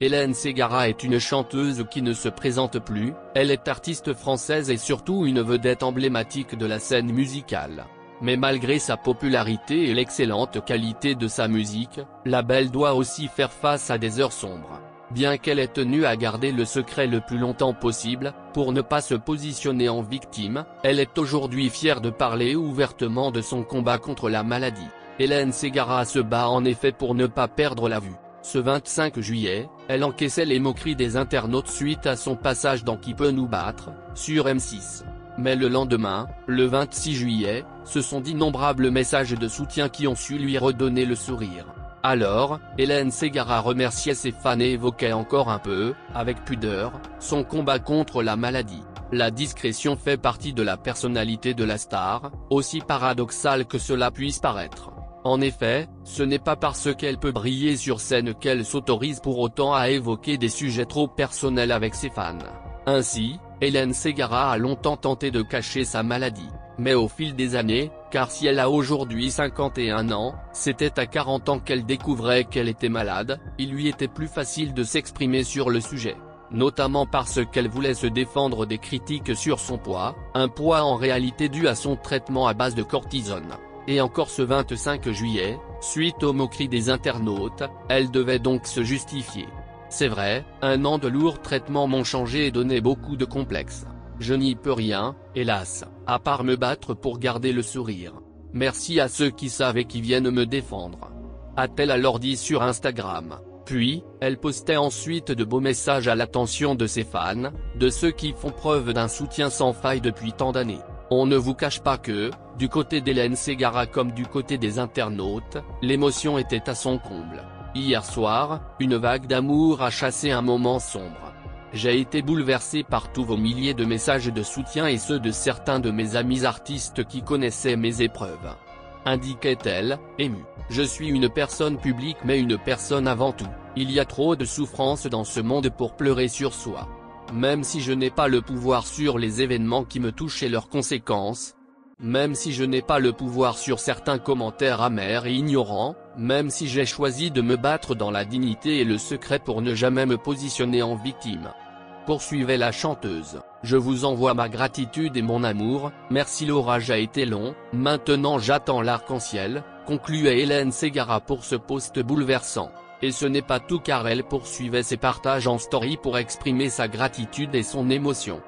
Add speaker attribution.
Speaker 1: Hélène Ségara est une chanteuse qui ne se présente plus, elle est artiste française et surtout une vedette emblématique de la scène musicale. Mais malgré sa popularité et l'excellente qualité de sa musique, la belle doit aussi faire face à des heures sombres. Bien qu'elle ait tenu à garder le secret le plus longtemps possible, pour ne pas se positionner en victime, elle est aujourd'hui fière de parler ouvertement de son combat contre la maladie. Hélène Ségara se bat en effet pour ne pas perdre la vue. Ce 25 juillet, elle encaissait les moqueries des internautes suite à son passage dans Qui peut nous battre, sur M6. Mais le lendemain, le 26 juillet, ce sont d'innombrables messages de soutien qui ont su lui redonner le sourire. Alors, Hélène Ségara remerciait ses fans et évoquait encore un peu, avec pudeur, son combat contre la maladie. La discrétion fait partie de la personnalité de la star, aussi paradoxal que cela puisse paraître. En effet, ce n'est pas parce qu'elle peut briller sur scène qu'elle s'autorise pour autant à évoquer des sujets trop personnels avec ses fans. Ainsi, Hélène Ségara a longtemps tenté de cacher sa maladie. Mais au fil des années, car si elle a aujourd'hui 51 ans, c'était à 40 ans qu'elle découvrait qu'elle était malade, il lui était plus facile de s'exprimer sur le sujet. Notamment parce qu'elle voulait se défendre des critiques sur son poids, un poids en réalité dû à son traitement à base de cortisone. Et encore ce 25 juillet, suite aux moqueries des internautes, elle devait donc se justifier. C'est vrai, un an de lourds traitements m'ont changé et donné beaucoup de complexes. Je n'y peux rien, hélas, à part me battre pour garder le sourire. Merci à ceux qui savent et qui viennent me défendre. A-t-elle alors dit sur Instagram. Puis, elle postait ensuite de beaux messages à l'attention de ses fans, de ceux qui font preuve d'un soutien sans faille depuis tant d'années. On ne vous cache pas que, du côté d'Hélène Ségara comme du côté des internautes, l'émotion était à son comble. Hier soir, une vague d'amour a chassé un moment sombre. J'ai été bouleversé par tous vos milliers de messages de soutien et ceux de certains de mes amis artistes qui connaissaient mes épreuves. Indiquait-elle, émue. Je suis une personne publique mais une personne avant tout. Il y a trop de souffrance dans ce monde pour pleurer sur soi. Même si je n'ai pas le pouvoir sur les événements qui me touchent et leurs conséquences, même si je n'ai pas le pouvoir sur certains commentaires amers et ignorants, même si j'ai choisi de me battre dans la dignité et le secret pour ne jamais me positionner en victime. Poursuivait la chanteuse, je vous envoie ma gratitude et mon amour, merci l'orage a été long, maintenant j'attends l'arc-en-ciel, concluait Hélène Ségara pour ce post bouleversant. Et ce n'est pas tout car elle poursuivait ses partages en story pour exprimer sa gratitude et son émotion.